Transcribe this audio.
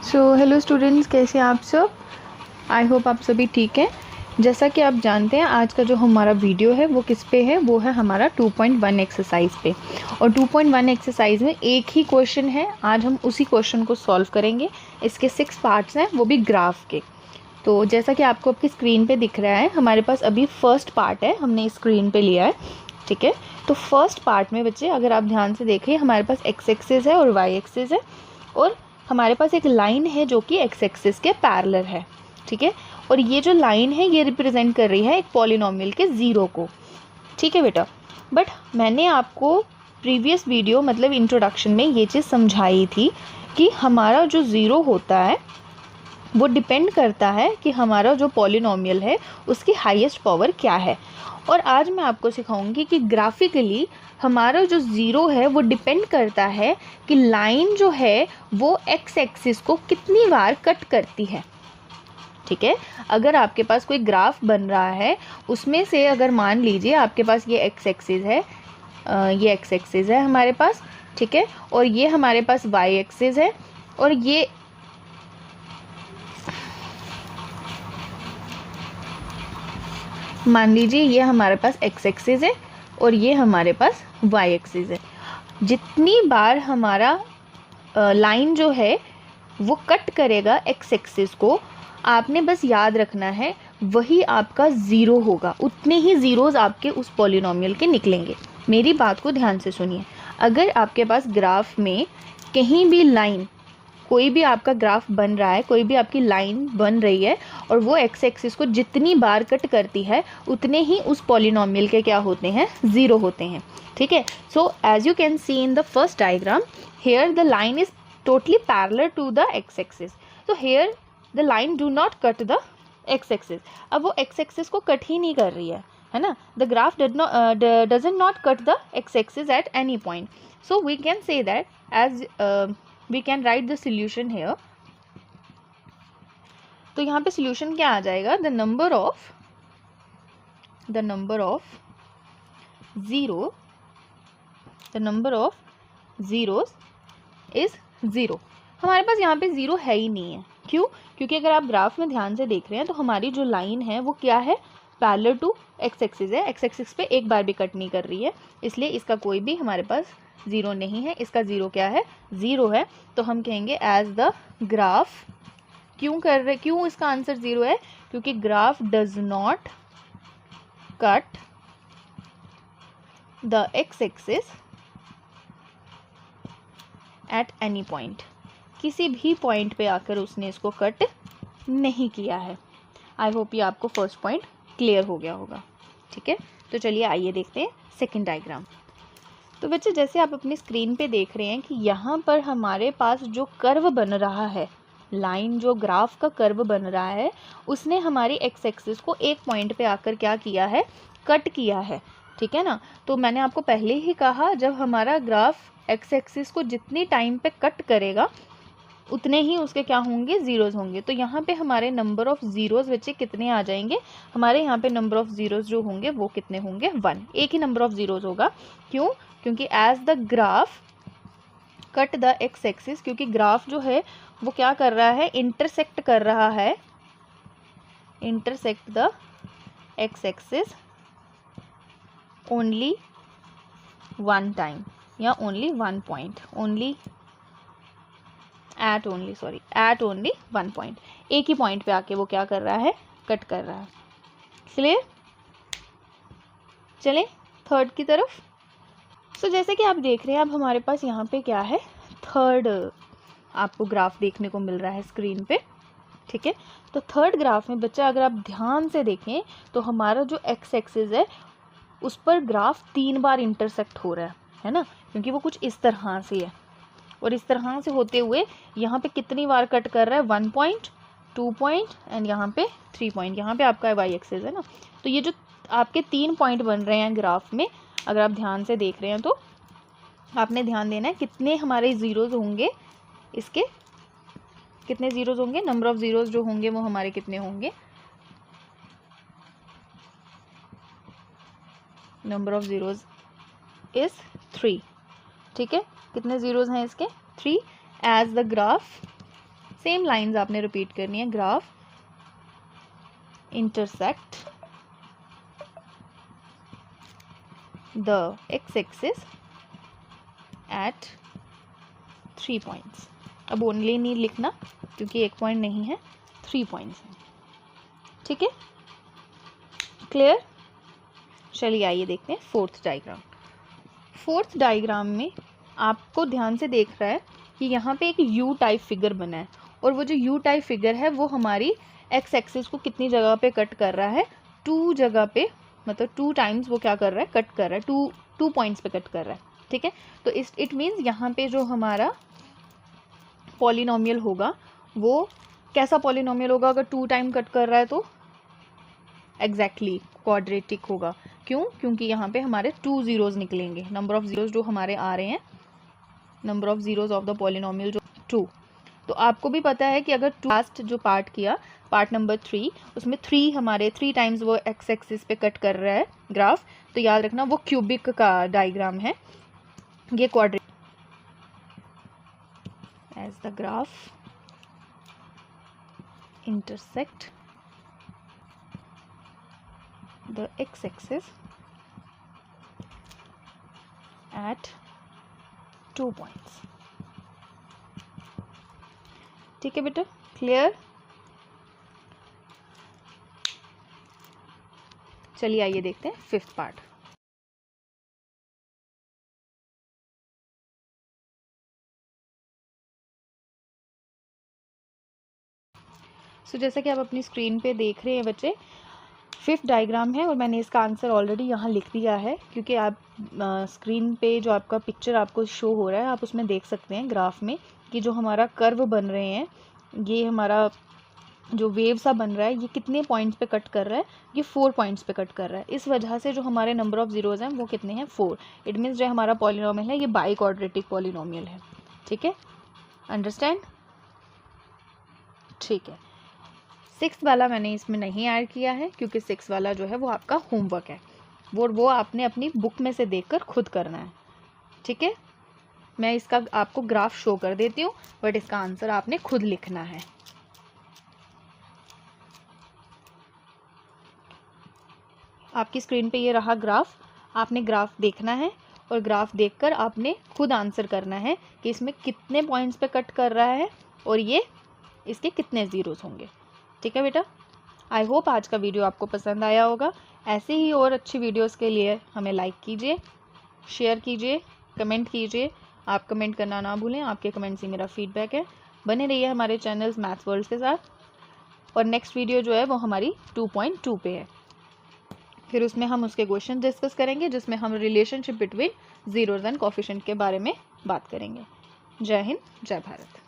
Hello students, कैसे हैं आप सब। आई होप आप सभी ठीक हैं। जैसा कि आप जानते हैं, आज का जो हमारा वीडियो है वो किस पे है, वो है हमारा 2.1 एक्सरसाइज पे। और 2.1 एक्सरसाइज में एक ही क्वेश्चन है, आज हम उसी क्वेश्चन को सॉल्व करेंगे। इसके 6 पार्ट्स हैं, वो भी ग्राफ के। तो जैसा कि आपको आपकी स्क्रीन पे दिख रहा है, हमारे पास अभी फर्स्ट पार्ट है, हमने स्क्रीन पे लिया है। ठीक है, तो फर्स्ट पार्ट में बच्चे अगर आप ध्यान से देखें, हमारे पास एक्स एक्सिस है और वाई एक्सिस है, और हमारे पास एक लाइन है जो कि एक्स एक्सिस के पैरेलल है। ठीक है, और ये जो लाइन है ये रिप्रेजेंट कर रही है एक पॉलिनोमियल के ज़ीरो को। ठीक है बेटा, बट मैंने आपको प्रीवियस वीडियो मतलब इंट्रोडक्शन में ये चीज़ समझाई थी कि हमारा जो ज़ीरो होता है वो डिपेंड करता है कि हमारा जो पॉलिनोमियल है उसकी हाईएस्ट पावर क्या है। और आज मैं आपको सिखाऊंगी कि ग्राफिकली हमारा जो ज़ीरो है वो डिपेंड करता है कि लाइन जो है वो एक्स एक्सिस को कितनी बार कट करती है। ठीक है, अगर आपके पास कोई ग्राफ बन रहा है, उसमें से अगर मान लीजिए आपके पास ये एक्स एक्सिस है, ये एक्स एक्सिस है हमारे पास, ठीक है, और ये हमारे पास वाई एक्सिस है, और ये मान लीजिए ये हमारे पास एक्स एक्सिस है और ये हमारे पास वाई एक्सिस है। जितनी बार हमारा लाइन जो है वो कट करेगा एक्स एक्सिस को, आपने बस याद रखना है वही आपका ज़ीरो होगा, उतने ही ज़ीरोज़ आपके उस पॉलिनोमियल के निकलेंगे। मेरी बात को ध्यान से सुनिए। अगर आपके पास ग्राफ में कहीं भी लाइन, कोई भी आपका ग्राफ बन रहा है, कोई भी आपकी लाइन बन रही है और वो एक्स एक्सिस को जितनी बार कट करती है उतने ही उस पॉलिनोमियल के क्या होते हैं, ज़ीरो होते हैं। ठीक है, so as you can see in the first diagram, here the line is totally parallel to the x-axis. So here the line do not cut the x-axis. अब वो x-axis को कट ही नहीं कर रही है ना। The graph doesn't not cut the x-axis at any point. So we can say that as we can write the solution here. तो यहाँ पे solution क्या आ जाएगा, the number of zeros is zero. हमारे पास यहाँ पे ज़ीरो है ही नहीं है। क्यों? क्योंकि अगर आप ग्राफ में ध्यान से देख रहे हैं तो हमारी जो लाइन है वो क्या है, पैरेलल टू एक्स एक्सिस है। एक्स एक्सिस पे एक बार भी कट नहीं कर रही है, इसलिए इसका कोई भी हमारे पास ज़ीरो नहीं है। इसका ज़ीरो क्या है, ज़ीरो है। तो हम कहेंगे एज द ग्राफ, क्यों इसका आंसर ज़ीरो है, क्योंकि graph does not cut the x axis at any point. किसी भी पॉइंट पे आकर उसने इसको कट नहीं किया है। आई होप ये आपको फर्स्ट पॉइंट क्लियर हो गया होगा। ठीक है, तो चलिए आइए देखते हैं सेकंड डायग्राम। तो बच्चे जैसे आप अपनी स्क्रीन पे देख रहे हैं कि यहाँ पर हमारे पास जो कर्व बन रहा है, लाइन जो ग्राफ का कर्व बन रहा है, उसने हमारी एक्स एक्सिस को एक पॉइंट पे आकर क्या किया है, कट किया है। ठीक है ना। तो मैंने आपको पहले ही कहा, जब हमारा ग्राफ एक्स एक्सिस को जितनी टाइम पे कट करेगा उतने ही उसके क्या होंगे, ज़ीरोज़ होंगे। तो यहाँ पे हमारे नंबर ऑफ़ ज़ीरोज़ बच्चे कितने आ जाएंगे, हमारे यहाँ पे नंबर ऑफ़ ज़ीरोज़ जो होंगे वो कितने होंगे, 1। एक ही नंबर ऑफ़ ज़ीरोज़ होगा। क्यों? क्योंकि as the graph cut the x axis, क्योंकि ग्राफ जो है वो क्या कर रहा है, इंटरसेक्ट कर रहा है, intersect the x axis only one time या only one point, at only one point. एक ही पॉइंट पे आके वो क्या कर रहा है, कट कर रहा है। क्लियर? चलें थर्ड की तरफ। सो जैसे कि आप देख रहे हैं, अब हमारे पास यहाँ पे क्या है, थर्ड आपको ग्राफ देखने को मिल रहा है स्क्रीन पे। ठीक है, तो थर्ड ग्राफ में बच्चा अगर आप ध्यान से देखें तो हमारा जो एक्स एक्सिस है उस पर ग्राफ 3 बार इंटरसेक्ट हो रहा है ना, क्योंकि वो कुछ इस तरह से है, और इस तरह से होते हुए यहाँ पे कितनी बार कट कर रहा है, 1 पॉइंट, 2 पॉइंट एंड यहाँ पे 3 पॉइंट। यहाँ पे आपका वाई एक्सिस है ना। तो ये जो आपके 3 पॉइंट बन रहे हैं ग्राफ में, अगर आप ध्यान से देख रहे हैं तो आपने ध्यान देना है कितने हमारे ज़ीरोज़ होंगे, इसके कितने ज़ीरोज़ होंगे, नंबर ऑफ़ ज़ीरोज़ जो होंगे वो हमारे कितने होंगे, नंबर ऑफ़ ज़ीरोज़ इज़ 3। ठीक है, कितने ज़ीरोज़ हैं इसके, 3। As the graph same lines आपने रिपीट करनी है। Graph intersect the x axis at 3 points. अब ओनली नहीं लिखना क्योंकि 1 पॉइंट नहीं है, 3 पॉइंट्स हैं। ठीक है, क्लियर? चलिए आइए देखते हैं फोर्थ डायग्राम। फोर्थ डायग्राम में आपको ध्यान से देख रहा है कि यहाँ पे एक यू टाइप फिगर बना है, और वो जो यू टाइप फिगर है वो हमारी एक्स एक्सिस को कितनी जगह पे कट कर रहा है? 2 जगह पे, मतलब 2 टाइम्स वो क्या कर रहा है? कट कर रहा है, 2 पॉइंट्स पे कट कर रहा है। ठीक है, तो इट मीन्स यहाँ पे जो हमारा पॉलिनोमियल होगा वो कैसा पॉलिनोमियल होगा? अगर 2 टाइम कट कर रहा है तो एग्जैक्टली क्वाड्रेटिक होगा। क्यों? क्योंकि यहाँ पे हमारे 2 ज़ीरोज़ निकलेंगे। नंबर ऑफ ज़ीरोज़ जो हमारे आ रहे हैं, number of zeros of the polynomial जो 2। तो आपको भी पता है कि अगर लास्ट जो पार्ट किया, पार्ट नंबर 3, उसमें 3 हमारे 3 टाइम्स वो एक्स एक्सिस पे कट कर रहा है ग्राफ, तो याद रखना वो क्यूबिक का डायग्राम है, ये quadratic. As the graph intersect the x-axis at 2 points। ठीक है बेटा, क्लियर? चलिए आइए देखते हैं फिफ्थ पार्ट। सो जैसा कि आप अपनी स्क्रीन पे देख रहे हैं बच्चे, फिफ्थ डायग्राम है और मैंने इसका आंसर ऑलरेडी यहाँ लिख दिया है, क्योंकि आप स्क्रीन पे जो आपका पिक्चर आपको शो हो रहा है, आप उसमें देख सकते हैं ग्राफ में कि जो हमारा कर्व बन रहे हैं, ये हमारा जो वेव सा बन रहा है, ये कितने पॉइंट्स पे कट कर रहा है? ये 4 पॉइंट्स पे कट कर रहा है। इस वजह से जो हमारे नंबर ऑफ ज़ीरोज़ हैं वो कितने हैं? 4। इट मीन्स जो हमारा पॉलिनोमियल है ये बाई क्वाड्रेटिक पॉलिनोमियल है। ठीक है, अंडरस्टैंड? ठीक है, 6th वाला मैंने इसमें नहीं ऐड किया है क्योंकि 6 वाला जो है वो आपका होमवर्क है, वो आपने अपनी बुक में से देखकर खुद करना है। ठीक है, मैं इसका आपको ग्राफ शो कर देती हूँ, बट इसका आंसर आपने खुद लिखना है। आपकी स्क्रीन पे ये रहा ग्राफ, आपने ग्राफ देखना है और ग्राफ देखकर आपने खुद आंसर करना है कि इसमें कितने पॉइंट्स पे कट कर रहा है और ये इसके कितने ज़ीरोज़ होंगे। ठीक है बेटा, आई होप आज का वीडियो आपको पसंद आया होगा। ऐसे ही और अच्छी वीडियोस के लिए हमें लाइक कीजिए, शेयर कीजिए, कमेंट कीजिए। आप कमेंट करना ना भूलें, आपके कमेंट से मेरा फीडबैक है। बने रहिए हमारे चैनल्स मैथ्स वर्ल्ड के साथ, और नेक्स्ट वीडियो जो है वो हमारी 2.2 पे है। फिर उसमें हम उसके क्वेश्चन डिस्कस करेंगे जिसमें हम relationship between zeros and coefficient के बारे में बात करेंगे। जय हिंद, जय भारत।